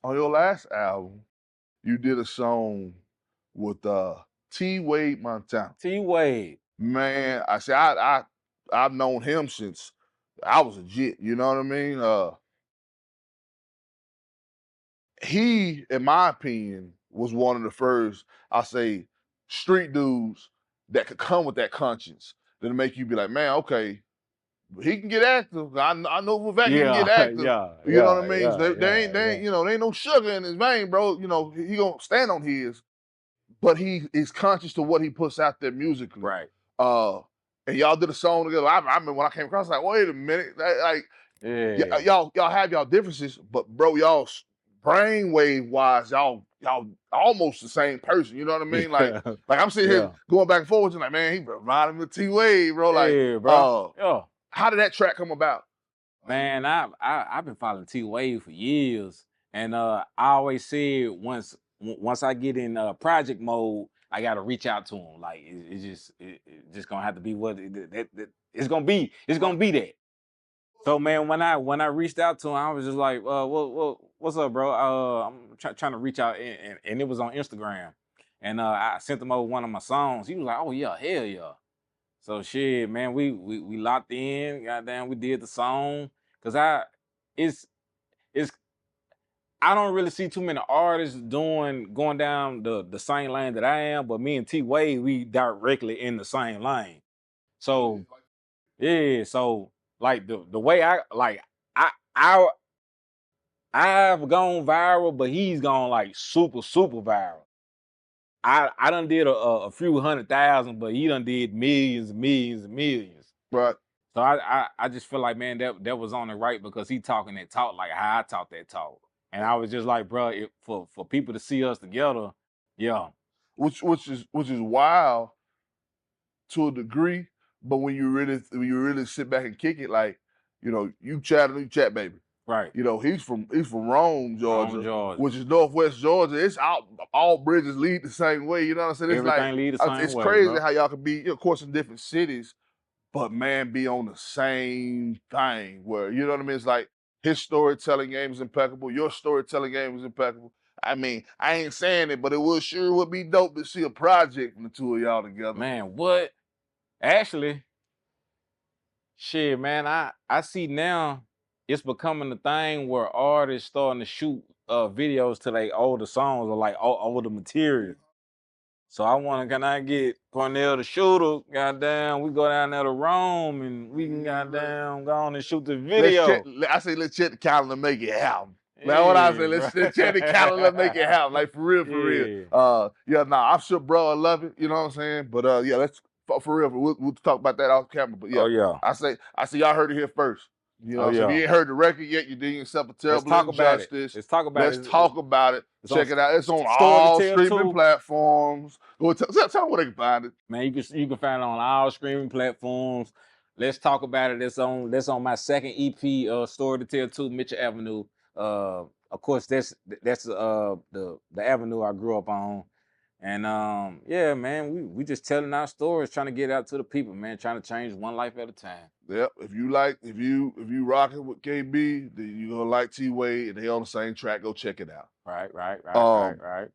on your last album, you did a song with T. Wade Montana. T. Wade. Man, I've known him since I was a jit. You know what I mean? He, in my opinion, was one of the first, I say, street dudes that could come with that conscience that'll make you be like, man, okay, he can get active. I know for a fact he can get active. You know what I mean? They ain't, you know, there ain't no sugar in his vein, bro. You know, he gonna stand on his, but he is conscious to what he puts out there musically. Right. And y'all did a song together. I remember when I came across, like, wait a minute, like, y'all have y'all differences, but bro, y'all brainwave wise, y'all almost the same person. You know what I mean? Like I'm sitting here going back and forth, and like, man, he reminded me of T Wade, bro. Like, bro. How did that track come about? Man, I've been following T Wade for years, and I always said once I get in project mode, I gotta reach out to him. Like it's just gonna have to be what it's gonna be. It's gonna be that. So man, when I reached out to him, I was just like, what's up, bro? I'm trying to reach out, and it was on Instagram, and I sent him over one of my songs. He was like, oh yeah, hell yeah. So shit, man, we locked in. Goddamn, we did the song. Cause I don't really see too many artists going down the same lane that I am, but me and T Wade, we directly in the same lane. So yeah, so like the way I've gone viral, but he's gone like super viral. I done did a few 100,000, but he done did millions and millions and millions. Right. So I just feel like, man, that was on the right, because he talking that talk like how I talk that talk. And I was just like, bro, for people to see us together, yeah. Which is wild to a degree, but when you really sit back and kick it, like, you know, you Chattanooga Chat baby. Right. You know, he's from Rome, Georgia, which is northwest Georgia. It's all bridges lead the same way. You know what I'm saying? It's everything lead the same way. It's crazy, bro, how y'all can be, of course, in different cities, but man, be on the same thing. Where, you know what I mean? It's like his storytelling game is impeccable. Your storytelling game is impeccable. I mean, I ain't saying it, but it would be dope to see a project from the two of y'all together. Man, what? Actually, shit, man, I see now it's becoming a thing where artists starting to shoot videos to their older songs or like older material. So can I get Cornell the shooter? Goddamn, we go down there to Rome and we can goddamn go on and shoot the video. Let's check the calendar, make it happen. That's what I say. Let's check the calendar, make it happen. Like, for real. I'm sure bro I love it. You know what I'm saying? But let's for real. We'll talk about that off camera. But I say y'all heard it here first. You know, so if you ain't heard the record yet, you're doing yourself a terrible injustice. Let's talk about it. Let's talk about it. Check it out. It's on all streaming platforms. Go tell them where they can find it. Man, you can find it on all streaming platforms. Let's talk about it. That's on my second EP, Story to Tell 2, Mitchell Avenue. Of course, that's the avenue I grew up on. And yeah, man, we just telling our stories, trying to get out to the people, man, trying to change one life at a time. Yep. If you rocking with KB, then you're gonna like T Wade, and they on the same track. Go check it out. Right.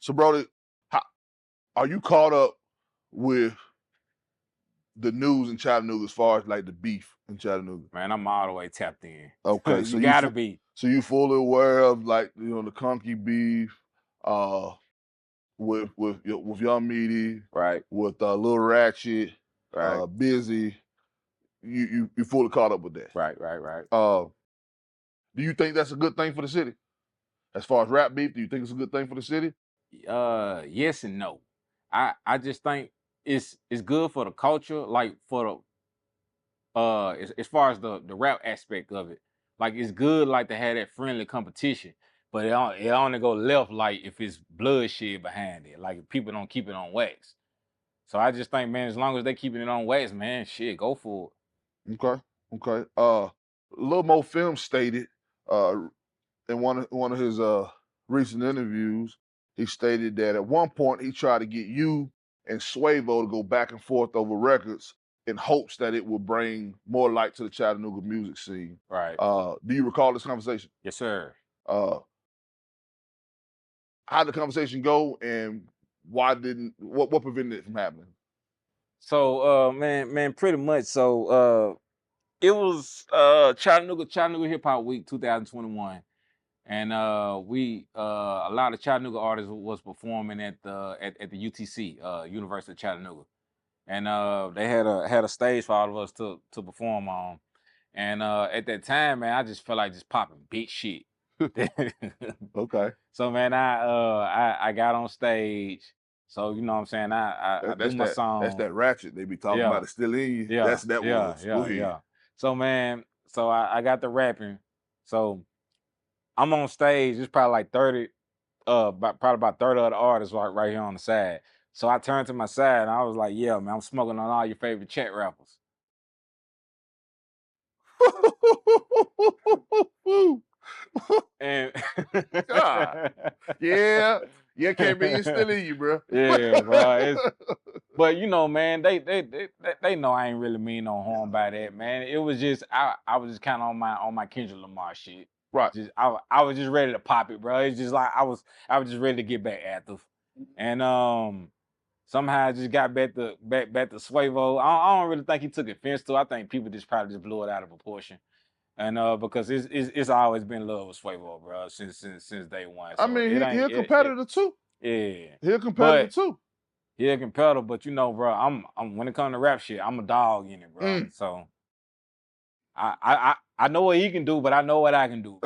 So, brother, are you caught up with the news in Chattanooga as far as like the beef in Chattanooga? Man, I'm all the way tapped in. Okay, so you gotta be. So you fully aware of, like, you know, the Conky beef, with Young Meaty, right? With Lil Ratchet, right? Busy. You fully caught up with that. Right. Do you think that's a good thing for the city? As far as rap beef, do you think it's a good thing for the city? Yes and no. I just think it's good for the culture, like for the as far as the rap aspect of it. Like, it's good, like, to have that friendly competition, but it only go left like if it's bloodshed behind it, like if people don't keep it on wax. So I just think, man, as long as they keeping it on wax, man, shit, go for it. Okay. Lil Mo Film stated in one of his recent interviews, he stated that at one point he tried to get you and Swayyvo to go back and forth over records in hopes that it would bring more light to the Chattanooga music scene. Right. Do you recall this conversation? Yes, sir. How did the conversation go, and what prevented it from happening? So man, pretty much. So it was Chattanooga Hip Hop Week 2021. And we a lot of Chattanooga artists was performing at the UTC, University of Chattanooga. And they had a stage for all of us to perform on. And at that time, man, I just felt like just popping big shit. Okay. So man, I got on stage. So you know what I'm saying, I do my song. That's that ratchet they be talking about. It's still in you. Yeah, That's that was. Go ahead. yeah. So man, so I got the rapping. So I'm on stage. It's probably like 30, probably about 30 other artists right here on the side. So I turned to my side and I was like, "Yeah, man, I'm smoking on all your favorite chat rappers." And God. Yeah, KB, it's still in you, bro. Yeah, bro. But you know, man, they know I ain't really mean no harm by that, man. It was just I was just kind of on my Kendrick Lamar shit. Right. Just I was just ready to pop it, bro. It's just like I was just ready to get back active, and somehow I just got back to Swayyvo. I don't really think he took offense to it. I think people just probably just blew it out of proportion, and because it's always been love with Swayyvo, bro, since day one. So I mean, he's a competitor too. Yeah, he's a competitor too. Yeah, competitor, but you know, bro, I'm when it comes to rap shit, I'm a dog in it, bro. So I know what he can do, but I know what I can do.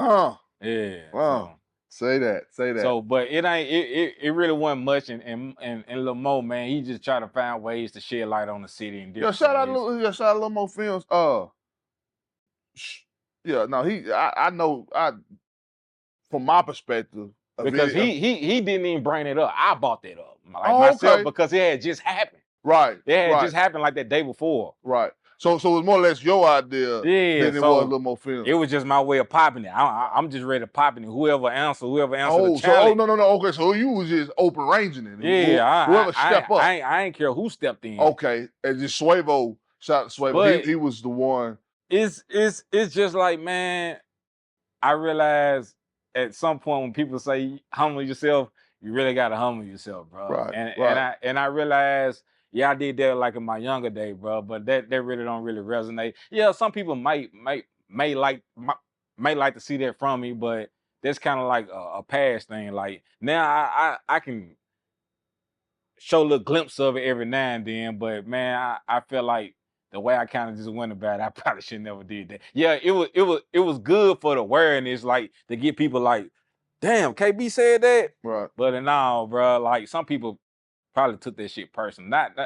Yeah. So. Say that. So, but it ain't it really wasn't much, and Lil Mo, man, he just try to find ways to shed light on the city and different. Shout out Lil Mo Films. Yeah, no, I know from my perspective. Because he didn't even bring it up. I bought that up myself okay. Because it had just happened. Right. It had just happened like that day before. Right. So it was more or less your idea than it was Lil Mo Films. It was just my way of popping it. I'm just ready to pop it. Whoever answer the challenge. No. Okay, so you was just open ranging it. Yeah. Whoever step up. I ain't care who stepped in. Okay. And just Swayyvo, shout out to Swayyvo. He was the one. It's just like, man, I realized at some point when people say humble yourself, you really gotta humble yourself, bro. Right. And I realized, yeah, I did that like in my younger day, bro. But that really don't really resonate. Yeah, some people may like to see that from me, but that's kind of like a past thing. Like now, I can show a little glimpse of it every now and then, but man, I feel like the way I kind of just went about it, I probably should never did that. Yeah, it was good for the awareness, like to get people like, damn, KB said that. Right. But no, bro, like some people probably took that shit personal. Not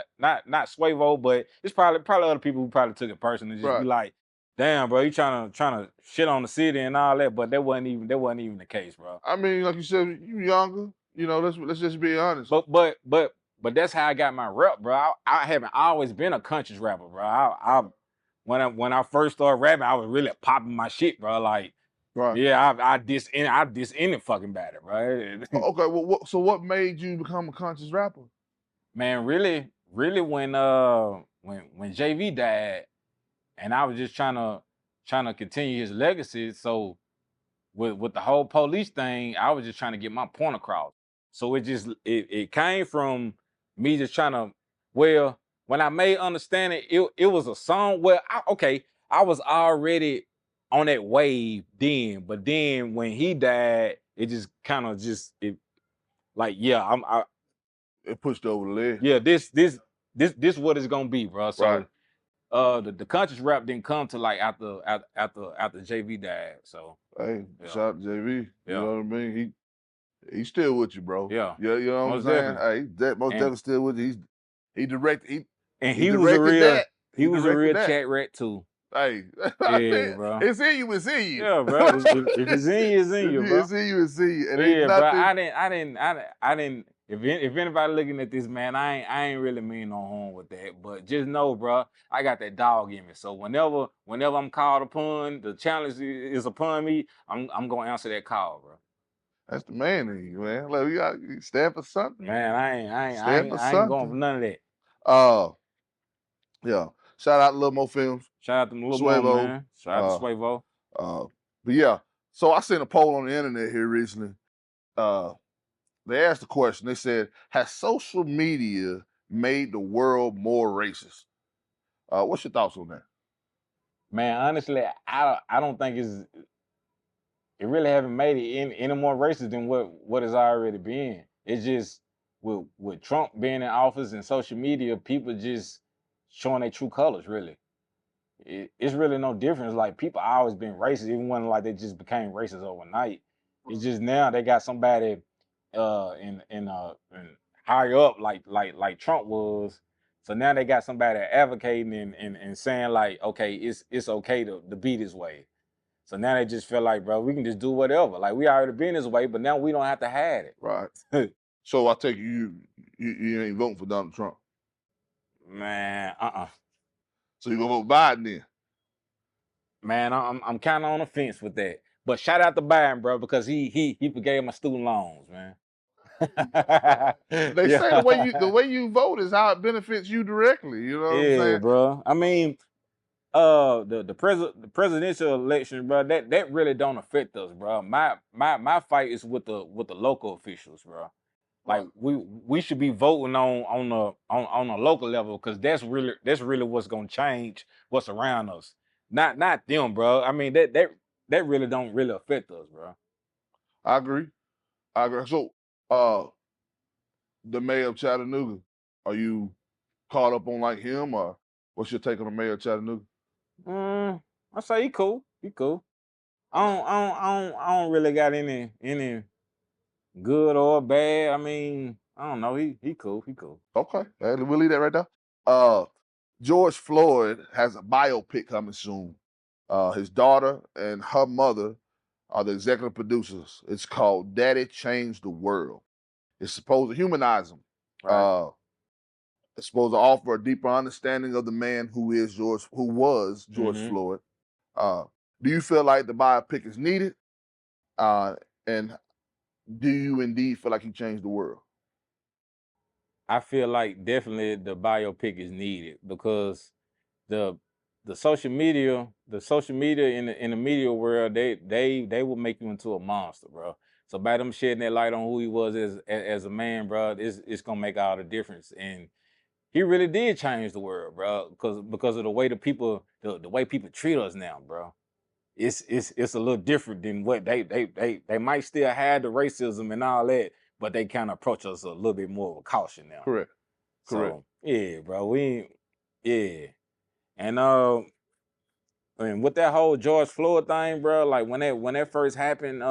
Swayyvo, but it's probably other people who probably took it personal and just be like, damn, bro, you trying to shit on the city and all that, but that wasn't even the case, bro. I mean, like you said, you younger, you know, let's just be honest. But that's how I got my rep, bro. I haven't always been a conscious rapper, bro. When I first started rapping, I was really popping my shit, bro. Like, yeah, I diss any fucking batter, bro. Okay, well, so what made you become a conscious rapper? Man, really when JV died, and I was just trying to continue his legacy. So with the whole police thing, I was just trying to get my point across. So it came from me just trying to, well, when I made Understand it was a song where I was already on that wave then, but then when he died, it just kind of like, yeah, it pushed over the ledge. Yeah, this what it's gonna be, bro. So the conscious rap didn't come to like after JV died. So hey, shout out to JV. You know what I mean? He's still with you, bro. Yeah. You know what I'm saying? Hey, most definitely still with you. He directed. He was a real chat rat too. Hey, yeah, bro. It's in you. It's in you. Yeah, bro. If it's in you, it's in you, bro. It's in you. It's in you. And yeah, bro. I didn't. If anybody looking at this, man, I ain't really mean no harm with that. But just know, bro, I got that dog in me. So whenever I'm called upon, the challenge is upon me, I'm gonna answer that call, bro. That's the man in you, man. Like, you got to stand for something. Man, I ain't going for none of that. Yeah. Shout out to Lil Mo Films. Shout out to Lil Mo, man. Shout out to Swayyvo. But yeah, So I seen a poll on the internet here recently. They asked the question. They said, "Has social media made the world more racist?" What's your thoughts on that? Man, honestly, I don't think it really haven't made it any more racist than what it's already been. It's just with Trump being in office and social media, people just showing their true colors. Really, it's really no difference. Like people always been racist, even when like they just became racist overnight. It's just now they got somebody in higher up like Trump was. So now they got somebody advocating and saying like, okay, it's okay to be this way. So now they just feel like, bro, we can just do whatever. Like we already been this way, but now we don't have to hide it. Right. So I take you ain't voting for Donald Trump. Man, So you gonna vote Biden then? Man, I'm kind of on the fence with that. But shout out to Biden, bro, because he forgave my student loans, man. They say the way you vote is how it benefits you directly. You know what I'm Yeah, saying? bro. I mean, the presidential election, bro, that really don't affect us, bro. My fight is with the local officials, bro. Like we should be voting on a local level because that's really what's gonna change what's around us. Not them, bro. I mean that really don't really affect us, bro. I agree. So, the mayor of Chattanooga, are you caught up on like him, or what's your take on the mayor of Chattanooga? I say he cool. He cool. I don't really got any good or bad. I mean, I don't know. He cool. He cool. Okay, we'll leave that right there. George Floyd has a biopic coming soon. His daughter and her mother are the executive producers. It's called Daddy Changed the World. It's supposed to humanize him. Right. It's supposed to offer a deeper understanding of the man who was George Mm-hmm. Floyd. Do you feel like the biopic is needed? And do you indeed feel like he changed the world? I feel like definitely the biopic is needed because the social media in the media world, they will make you into a monster, bro. So by them shedding that light on who he was as a man, bro, it's gonna make all the difference. And he really did change the world, bro, because of the way the way people treat us now, bro. It's a little different than what they might still have the racism and all that, but they kind of approach us a little bit more with caution now. Correct. So yeah, bro, yeah, and and with that whole George Floyd thing, bro, like when that first happened,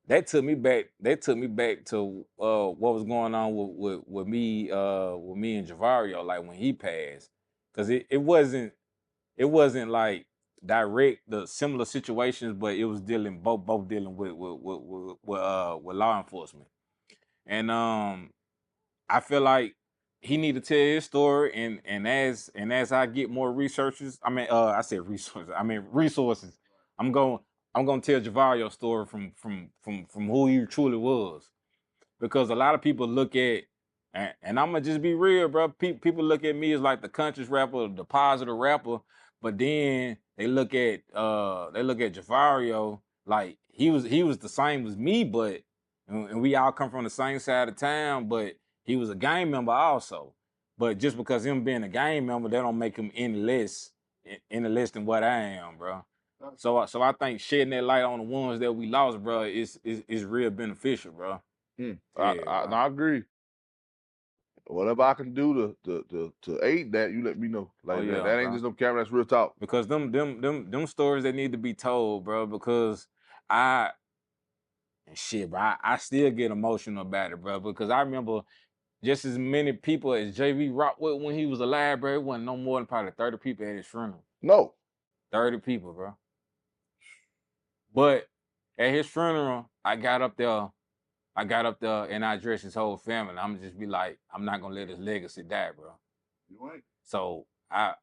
that took me back. They took me back to what was going on with me and Javario, like when he passed, because it wasn't like direct the similar situations, but it was dealing both dealing with law enforcement, and I feel like he need to tell his story, and as I get more researchers, I said resources, resources. I'm going I'm gonna tell Javario's story from who he truly was, because a lot of people look at, and I'm gonna just be real, bro. People look at me as like the conscious rapper, the positive rapper, but then they look at Javario like he was the same as me, but and we all come from the same side of town, but he was a gang member also. But just because him being a gang member, that don't make him any less than what I am, bro. So I think shedding that light on the ones that we lost, bro, is real beneficial, bro. Yeah, bro. I agree. Whatever I can do to aid that, you let me know. Like Yeah, that ain't bro. just no camera. That's real talk. Because them stories that need to be told, bro. Because I shit, bro. I still get emotional about it, bro. Because I remember just as many people as JV rocked with when he was alive, bro. It wasn't no more than probably 30 people at his funeral. No. 30 people, bro. But at his funeral, I got up there and I addressed his whole family. I'm just be like, I'm not gonna let his legacy die, bro. You ain't. So I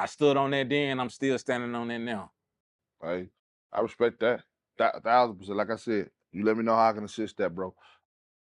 stood on that then. I'm still standing on that now. Hey, I respect that. 1,000%. Like I said, you let me know how I can assist that, bro.